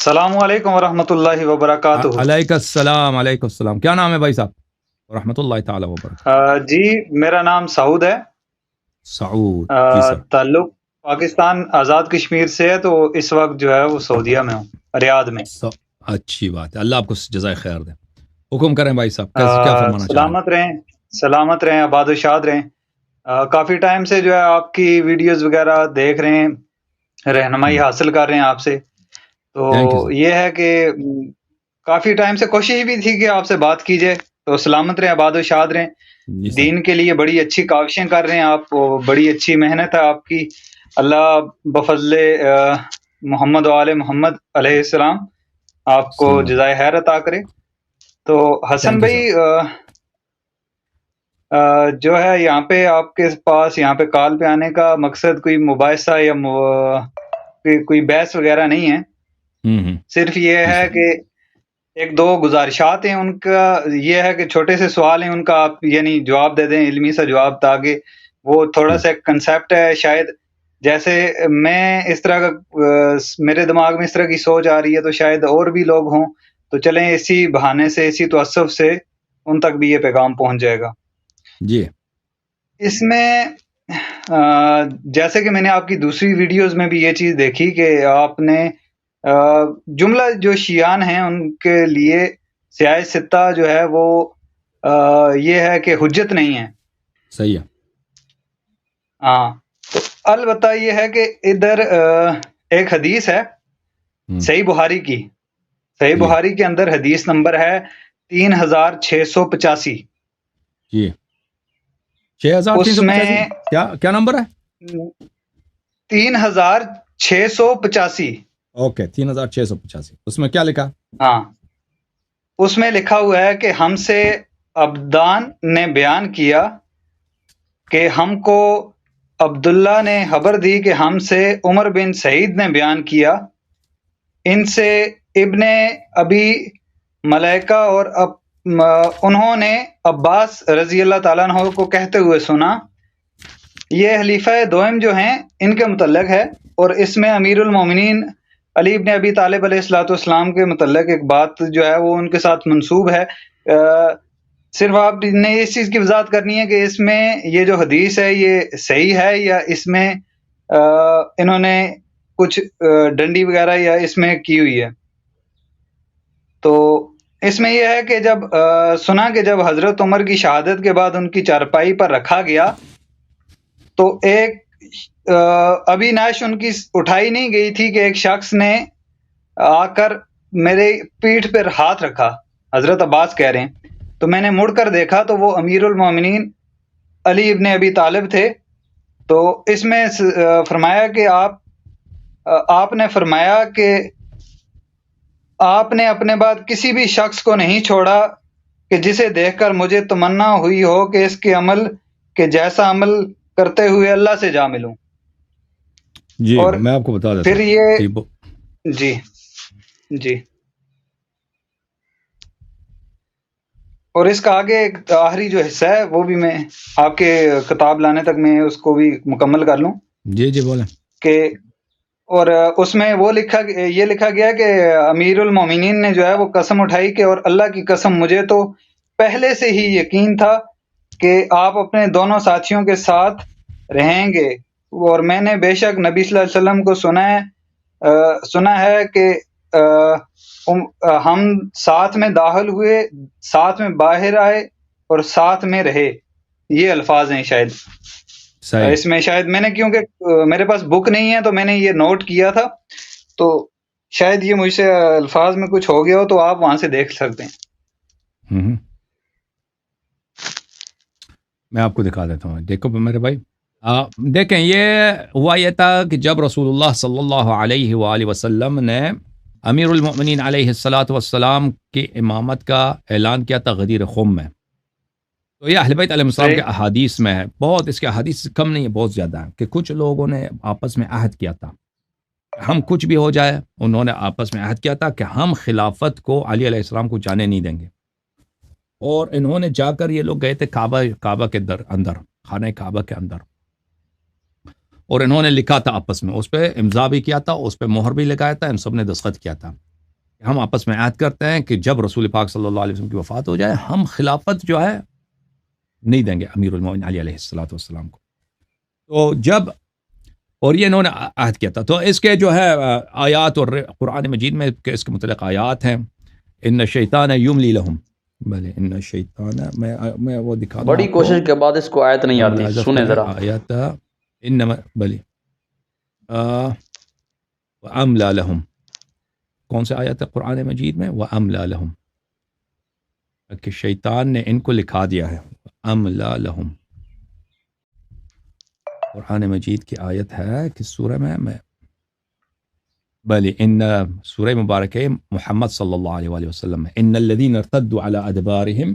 السلام علیکم ورحمۃ اللہ وبرکاتہ۔ علیکم السلام، کیا نام ہے بھائی صاحب؟ ورحمۃ اللہ تعالی وبرکاتہ۔ جی میرا نام سعود ہے۔ سعود جی سر۔ تعلق پاکستان آزاد کشمیر سے ہے، تو اس وقت جو ہے وہ سعودیہ میں ہوں، ریاض میں۔ اچھی بات ہے، اللہ آپ کو جزائے خیر دے۔ حکم کریں بھائی صاحب، کیا فرمانا چاہیں؟ سلامت رہیں، آباد و شاد رہیں۔ کافی ٹائم سے جو ہے آپ کی ویڈیوز وغیرہ دیکھ رہے ہیں، رہنمائی حاصل کر رہے ہیں آپ سے۔ تو یہ ہے کہ کافی ٹائم سے کوشش بھی تھی کہ آپ سے بات کی جائے، تو سلامت رہیں، آباد و شاد رہیں۔ دین کے لیے بڑی اچھی کاوشیں کر رہے ہیں آپ، بڑی اچھی محنت ہے آپ کی۔ اللہ بفضل محمد و آل محمد علیہ السلام آپ کو جزائے خیر عطا کرے۔ تو حسن بھائی جو ہے یہاں پہ آپ کے پاس یہاں پہ کال پہ آنے کا مقصد کوئی مباحثہ یا کوئی بحث وغیرہ نہیں ہے، صرف یہ ہے کہ ایک دو گزارشات ہیں ان کا، یہ ہے کہ چھوٹے سے سوال ہیں ان کا، آپ یعنی جواب دے دیں، علمی سا جواب، تاکہ وہ تھوڑا سا کنسیپٹ ہے، شاید جیسے میں اس طرح کا میرے دماغ میں اس طرح کی سوچ آ رہی ہے، تو شاید اور بھی لوگ ہوں، تو چلیں اسی بہانے سے، اسی توسف سے ان تک بھی یہ پیغام پہنچ جائے گا۔ جی اس میں جیسے کہ میں نے آپ کی دوسری ویڈیوز میں بھی یہ چیز دیکھی کہ آپ نے جملہ جو شیعان ہیں ان کے لیے سیاہ ستہ جو ہے وہ یہ ہے کہ حجت نہیں ہے۔ صحیح ہے۔ ہاں، تو البتہ یہ ہے کہ ادھر ایک حدیث ہے صحیح بخاری کی، صحیح بخاری کے اندر حدیث نمبر ہے 3685۔ جی 6385 کیا نمبر ہے؟ 3685۔ اوکے 3685، اس میں کیا لکھا؟ ہاں، اس میں لکھا ہوا ہے کہ ہم سے عبدان نے بیان کیا کہ ہم کو عبداللہ نے خبر دی کہ ہم سے عمر بن سعید نے بیان کیا، ان سے ابن ابی ملیکہ اور انہوں نے عباس رضی اللہ تعالیٰ عنہ کو کہتے ہوئے سنا۔ یہ خلیفہ دوئم جو ہیں ان کے متعلق ہے، اور اس میں امیر المومنین علی ابن ابی طالب علیہ الصلوۃ والسلام کے متعلق ایک بات جو ہے وہ ان کے ساتھ منسوب ہے۔ صرف آپ نے اس چیز کی وضاحت کرنی ہے کہ اس میں یہ جو حدیث ہے یہ صحیح ہے، یا اس میں انہوں نے کچھ ڈنڈی وغیرہ یا اس میں کی ہوئی ہے۔ تو اس میں یہ ہے کہ جب سنا کہ جب حضرت عمر کی شہادت کے بعد ان کی چارپائی پر رکھا گیا تو ایک ابھی نعش ان کی اٹھائی نہیں گئی تھی کہ ایک شخص نے آ کر میرے پیٹھ پر ہاتھ رکھا، حضرت عباس کہہ رہے ہیں، تو میں نے مڑ کر دیکھا تو وہ امیر المومنین علی ابن ابی طالب تھے۔ تو اس میں فرمایا کہ آپ نے فرمایا کہ آپ نے اپنے بعد کسی بھی شخص کو نہیں چھوڑا کہ جسے دیکھ کر مجھے تمنا ہوئی ہو کہ اس کے عمل کے جیسا عمل کرتے ہوئے اللہ سے جا ملوں۔ جی اور میں آپ کو بتا دیتا پھر یہ جی اور اس کا آگے ایک آخری جو حصہ ہے وہ بھی میں آپ کے کتاب لانے تک میں اس کو بھی مکمل کر لوں۔ جی بولیں کہ اور اس میں یہ لکھا گیا کہ امیر المومنین نے جو ہے وہ قسم اٹھائی کہ اور اللہ کی قسم مجھے تو پہلے سے ہی یقین تھا کہ آپ اپنے دونوں ساتھیوں کے ساتھ رہیں گے، اور میں نے بے شک نبی صلی اللہ علیہ وسلم کو سنا ہے کہ ہم ساتھ میں داخل ہوئے، ساتھ میں باہر آئے اور ساتھ میں رہے۔ یہ الفاظ ہیں شاید اس میں، شاید میں نے کیونکہ میرے پاس بک نہیں ہے تو میں نے یہ نوٹ کیا تھا، تو شاید یہ مجھ سے الفاظ میں کچھ ہو گیا ہو، تو آپ وہاں سے دیکھ سکتے ہیں۔ میں آپ کو دکھا دیتا ہوں، دیکھو میرے بھائی، دیکھیں یہ ہوا یہ تھا کہ جب رسول اللہ صلی اللہ علیہ وآلہ وسلم نے امیر المؤمنین علیہ الصلاۃ والسلام کی امامت کا اعلان کیا تھا غدیر خم میں، تو یہ اہل بیت علیہ السلام کے احادیث میں ہے، بہت اس کے احادیث کم نہیں ہے، بہت زیادہ ہے، کہ کچھ لوگوں نے آپس میں عہد کیا تھا، ہم کچھ بھی ہو جائے، انہوں نے آپس میں عہد کیا تھا کہ ہم خلافت کو علی علیہ السلام کو جانے نہیں دیں گے، اور انہوں نے جا کر یہ لوگ گئے تھے کعبہ کے اندر، خانہ کعبہ کے اندر، اور انہوں نے لکھا تھا آپس میں، اس پہ امضا بھی کیا تھا، اس پہ مہر بھی لگایا تھا، ان سب نے دستخط کیا تھا ہم آپس میں عہد کرتے ہیں کہ جب رسول پاک صلی اللہ علیہ وسلم کی وفات ہو جائے ہم خلافت جو ہے نہیں دیں گے امیر المومنین علی علیہ السلام کو. تو جب اور یہ انہوں نے عہد کیا تھا. تو اس کے جو ہے آیات اور قرآن مجید میں اس کے متعلق آیات ہیں. ان شیطان یملی لہم، بھلے ان شیطان میں وہ دکھا دوں بڑی آپ کو. کوشش کے بعد اس کو آیت نہیں آتی، ملاحظہ سنیں کریں ذرا. آیات انما بلی واملا لہم، کون سے آیت ہے قرآن مجید میں؟ واملا لہم، کہ شیطان نے ان کو لکھا دیا ہے. املا لہم قرآن مجید کی آیت ہے کہ سورہ میں بلی ان سورہ مبارک محمد صلی اللہ علیہ وآلہ وسلم میں ان الذین ارتدوا علی ادبارہم.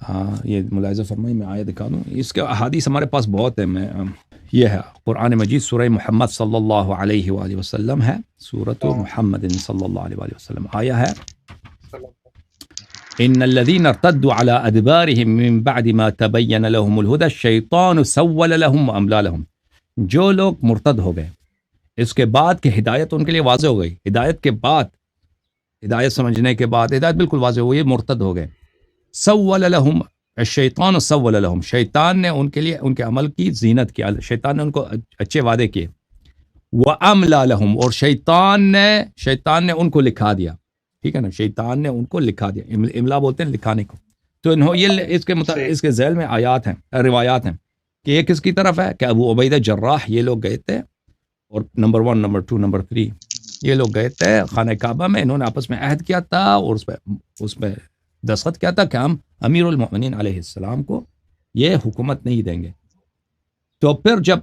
ہاں یہ ملاحظہ فرمائی، میں آیت دکھا دوں. اس کے احادیث ہمارے پاس بہت ہیں. میں یہ ہے قرآن مجید سورہ محمد صلی اللہ علیہ وآلہ وسلم ہے، سورۃ محمد صلی اللہ علیہ وآلہ وسلم. آیا ہے ان الذين ارتدوا على ادبارهم من بعد ما تبين لهم الهدى الشيطان سول لهم واملا لهم. جو لوگ مرتد ہو گئے اس کے بعد کہ ہدایت ان کے لیے واضح ہو گئی، ہدایت کے بعد، ہدایت سمجھنے کے بعد ہدایت بالکل واضح ہو گئی، مرتد ہو گئے. سول لهم الشیطان سول لهم، شیطان نے ان کے لیے ان کے عمل کی زینت کی، شیطان نے ان کو اچھے وعدے کیے. واملا لهم، اور شیطان نے ان کو لکھا دیا. ٹھیک ہے نا، شیطان نے ان کو لکھا دیا. املا بولتے ہیں لکھانے کو. تو انہوں یہ اس کے ذیل میں آیات ہیں، روایات ہیں کہ یہ کس کی طرف ہے کہ ابو عبیدہ جراح یہ لوگ گئے تھے، اور نمبر 1 نمبر 2 نمبر 3 یہ لوگ گئے تھے خانہ کعبہ میں. انہوں نے آپس میں عہد کیا تھا اور اس پہ دستخط کیا تھا کہ ہم امیر المؤمنین علیہ السلام کو یہ حکومت نہیں دیں گے. تو پھر جب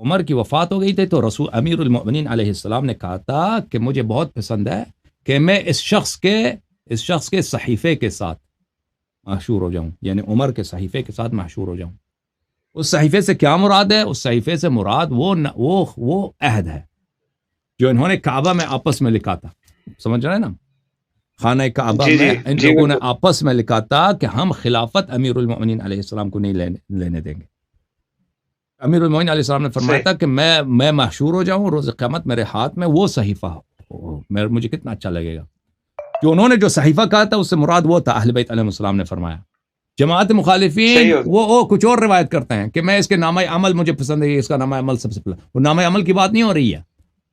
عمر کی وفات ہو گئی تھی تو رسول امیر المؤمنین علیہ السلام نے کہا تھا کہ مجھے بہت پسند ہے کہ میں اس شخص کے صحیفے کے ساتھ محشور ہو جاؤں، یعنی عمر کے صحیفے کے ساتھ محشور ہو جاؤں. اس صحیفے سے کیا مراد ہے؟ اس صحیفے سے مراد وہ عہد ہے جو انہوں نے کعبہ میں آپس میں لکھا تھا. سمجھ رہے ہیں نا، خانہ کعبہ میں ان لوگوں نے آپس میں لکھا تھا کہ ہم خلافت امیر المؤمنین علیہ السلام کو نہیں لینے دیں گے. امیر المؤمنین علیہ السلام نے فرمایا تھا کہ میں محشور ہو جاؤں روز قیامت، میرے ہاتھ میں وہ صحیفہ ہو، مجھے کتنا اچھا لگے گا. جو انہوں نے جو صحیفہ کہا تھا اس سے مراد وہ تھا، اہل بیت علیہ السلام نے فرمایا. جماعت مخالفین وہ کچھ اور روایت کرتے ہیں کہ میں اس کے نامہ عمل مجھے پسند ہے، اس کا نامہ عمل سب سے پہلا. وہ نامہ عمل کی بات نہیں ہو رہی ہے،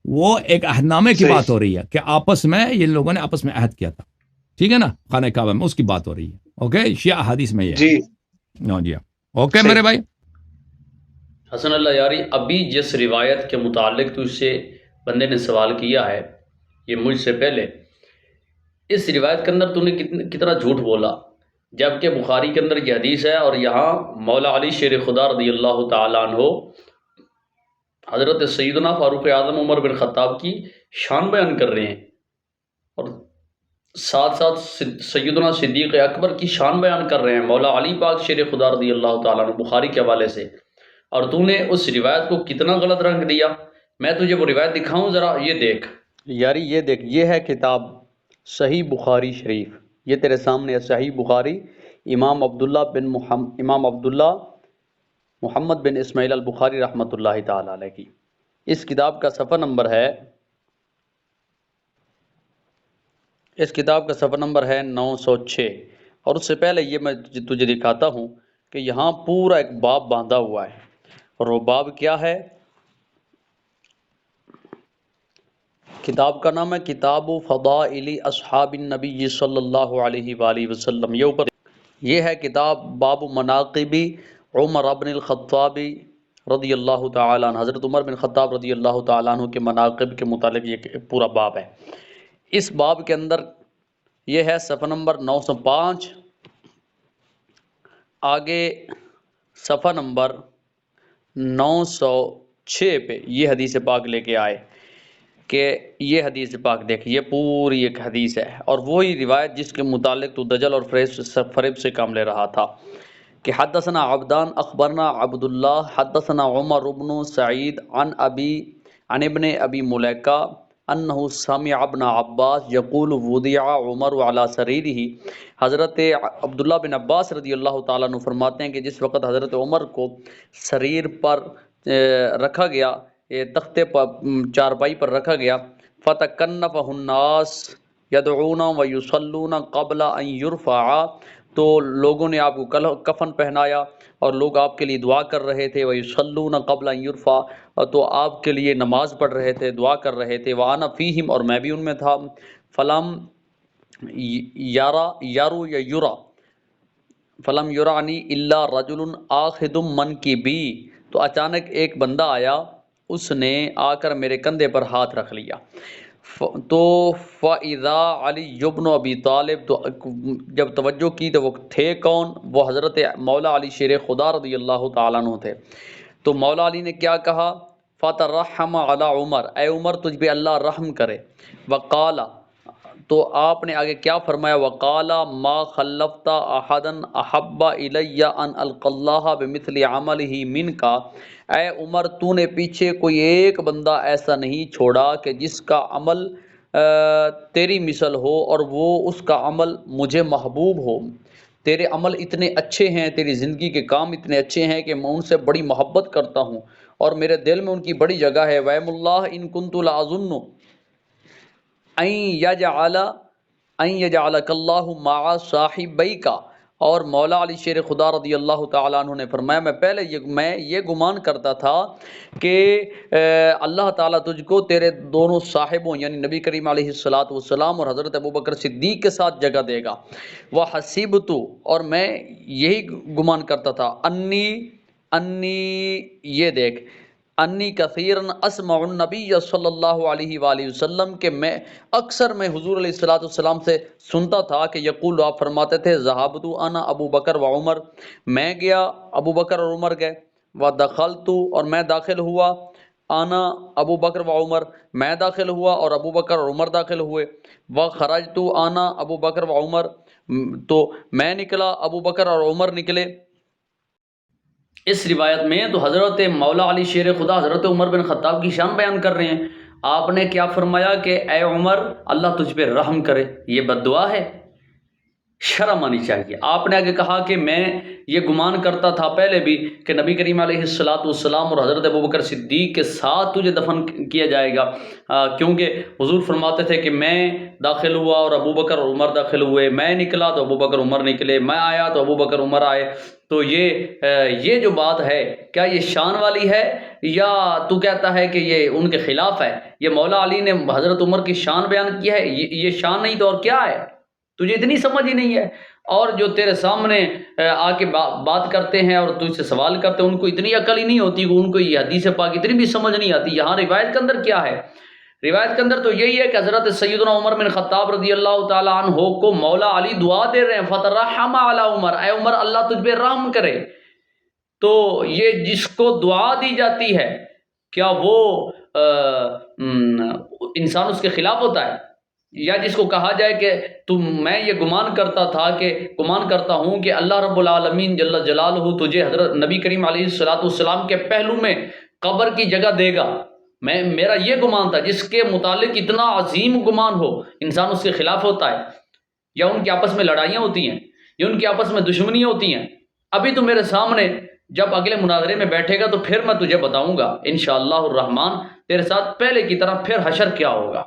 وہ ایک عہد نامے کی بات ہو رہی ہے کہ آپس میں یہ لوگوں نے آپس میں عہد کیا تھا. ٹھیک ہے نا، خانہ کعبہ میں اس کی بات ہو رہی ہے. اوکے، شیعہ حدیث میں یہ جی جی اوکے میرے بھائی. حسن اللہ یاری، ابھی جس روایت کے متعلق تجھ سے بندے نے سوال کیا ہے، یہ مجھ سے پہلے، اس روایت کے اندر تو نے کتنا جھوٹ بولا، جبکہ بخاری کے اندر یہ حدیث ہے، اور یہاں مولا علی شیر خدا رضی اللہ تعالیٰ عنہ حضرت سیدنا فاروق اعظم عمر بن خطاب کی شان بیان کر رہے ہیں، اور ساتھ ساتھ سیدنا صدیق اکبر کی شان بیان کر رہے ہیں، مولا علی پاک شیر خدا رضی اللہ تعالیٰ عنہ، بخاری کے حوالے سے. اور تو نے اس روایت کو کتنا غلط رنگ دیا. میں تجھے وہ روایت دکھاؤں ذرا، یہ دیکھ یاری، یہ دیکھ، یہ ہے کتاب صحیح بخاری شریف، یہ تیرے سامنے ہے صحیح بخاری، امام عبداللہ محمد بن اسماعیل البخاری رحمۃ اللہ تعالی علیہ کی. اس کتاب کا صفحہ نمبر ہے 906. اور اس سے پہلے یہ میں تجھے دکھاتا ہوں کہ یہاں پورا ایک باب باندھا ہوا ہے، اور وہ باب کیا ہے؟ کتاب کا نام ہے کتاب فضائل اصحاب النبی صلی اللہ علیہ وآلہ وسلم. یہ ہے کتاب باب مناقب عمر بن الخطاب رضی اللہ تعالیٰ عنہ، حضرت عمر بن خطاب رضی اللہ تعالیٰ عنہ کے مناقب کے متعلق یہ پورا باب ہے. اس باب کے اندر یہ ہے صفحہ نمبر 905، آگے صفحہ نمبر 906 پہ یہ حدیث پاک لے کے آئے کہ یہ حدیث پاک دیکھ، یہ پوری ایک حدیث ہے، اور وہی روایت جس کے متعلق تو دجل اور فریب سے کام لے رہا تھا کہ حدثنا عبدان اخبرنا عبداللہ حدثنا عمر بن سعید عن ابن ابی ملیکہ انہ سمع ابن عباس یقول وضع عمر علی سریرہ. حضرت عبداللہ بن عباس رضی اللہ تعالیٰ عنہ فرماتے ہیں کہ جس وقت حضرت عمر کو سریر پر رکھا گیا، تختے پر چارپائی پر رکھا گیا، فتکنفہ الناس یدعون و یصلون قبل ان یرفع، تو لوگوں نے آپ کو کفن پہنایا اور لوگ آپ کے لیے دعا کر رہے تھے، وَيُصَلُّونَ قَبْلَ أَن يُرْفَعَ، تو آپ کے لیے نماز پڑھ رہے تھے، دعا کر رہے تھے، وَأَنَا فِيهِمْ، اور میں بھی ان میں تھا، فلم یارو یا یورا فلم یورانی الا رجل آخذ منکبی، تو اچانک ایک بندہ آیا، اس نے آ کر میرے کندھے پر ہاتھ رکھ لیا، تو فَإِذَا عَلِيُّ بْنُ أَبِي طالب، تو جب توجہ کی تو وہ تھے کون؟ وہ حضرت مولا علی شیر خدا رضی اللہ تعالیٰ عنہ تھے۔ تو مولا علی نے کیا کہا؟ فَتَرَحَّمَ عَلَى عمر، اے عمر تجھ پہ اللہ رحم کرے، وقال، تو آپ نے آگے کیا فرمایا؟ وقال ما خلفت احدا احب الی ان القی اللہ بمثل عملہ منک، اے عمر تو نے پیچھے کوئی ایک بندہ ایسا نہیں چھوڑا کہ جس کا عمل تیری مثل ہو اور وہ اس کا عمل مجھے محبوب ہو، تیرے عمل اتنے اچھے ہیں، تیری زندگی کے کام اتنے اچھے ہیں کہ میں ان سے بڑی محبت کرتا ہوں اور میرے دل میں ان کی بڑی جگہ ہے۔ وَأَيْمُ اللَّهِ إِن كُنتُ لَأَظُنُّ أَن يَجْعَلَكَ اللَّهُ مَعَ صَاحِبَيْكَ، اور مولا علی شیر خدا رضی اللہ تعالیٰ عنہ نے فرمایا میں یہ گمان کرتا تھا کہ اللہ تعالیٰ تجھ کو تیرے دونوں صاحبوں یعنی نبی کریم علیہ الصلاۃ والسلام اور حضرت ابوبکر صدیق کے ساتھ جگہ دے گا۔ وَحَسِبْتُ، اور میں یہی گمان کرتا تھا، انی یہ دیکھ، انی کثیرن اسمع النبی صلی اللہ علیہ وآلہ وسلم، کہ میں اکثر حضور علیہ الصلوۃ والسلام سے سنتا تھا کہ یقول، آپ فرماتے تھے، ذہبت انا ابو بکر و عمر، میں گیا، ابو بکر اور عمر گئے، ودخلت، اور میں داخل ہوا، انا ابو بکر و عمر، میں داخل ہوا اور ابو بکر اور عمر داخل ہوئے، وخرجت انا ابو بکر و عمر، تو میں نکلا، ابو بکر اور عمر نکلے۔ اس روایت میں تو حضرت مولا علی شیر خدا حضرت عمر بن خطاب کی شان بیان کر رہے ہیں۔ آپ نے کیا فرمایا کہ اے عمر اللہ تجھ پہ رحم کرے، یہ بد دعا ہے، شرم آنی چاہیے۔ آپ نے آگے کہا کہ میں یہ گمان کرتا تھا پہلے بھی کہ نبی کریم علیہ الصلاۃ والسلام اور حضرت ابوبکر صدیق کے ساتھ تجھے دفن کیا جائے گا، کیونکہ حضور فرماتے تھے کہ میں داخل ہوا اور ابوبکر اور عمر داخل ہوئے، میں نکلا تو ابوبکر عمر نکلے، میں آیا تو ابوبکر عمر آئے۔ تو یہ جو بات ہے کیا یہ شان والی ہے یا تو کہتا ہے کہ یہ ان کے خلاف ہے؟ یہ مولا علی نے حضرت عمر کی شان بیان کی ہے، یہ شان نہیں تو اور کیا ہے؟ تجھے اتنی سمجھ ہی نہیں ہے، اور جو تیرے سامنے آ کے بات کرتے ہیں اور تجھ سے سوال کرتے ہیں ان کو اتنی عقل ہی نہیں ہوتی، ان کو یہ حدیث پاک اتنی بھی سمجھ نہیں آتی۔ یہاں روایت کے اندر کیا ہے؟ روایت کے اندر تو یہی ہے کہ حضرت سیدنا عمر بن خطاب رضی اللہ تعالیٰ عنہ کو مولا علی دعا دے رہے ہیں، فترحم علی عمر، اے عمر اللہ تجھ پہ رحم کرے۔ تو یہ جس کو دعا دی جاتی ہے کیا وہ انسان اس کے خلاف ہوتا ہے؟ یا جس کو کہا جائے کہ میں یہ گمان کرتا ہوں کہ اللہ رب العالمین جل جلالہ تجھے حضرت نبی کریم علیہ الصلوۃ والسلام کے پہلو میں قبر کی جگہ دے گا، میرا یہ گمان تھا، جس کے متعلق اتنا عظیم گمان ہو انسان اس کے خلاف ہوتا ہے، یا ان کے آپس میں لڑائیاں ہوتی ہیں یا ان کے آپس میں دشمنیاں ہوتی ہیں۔ ابھی تو میرے سامنے جب اگلے مناظرے میں بیٹھے گا تو پھر میں تجھے بتاؤں گا انشاءاللہ الرحمن تیرے ساتھ پہلے کی طرح پھر حشر کیا ہوگا۔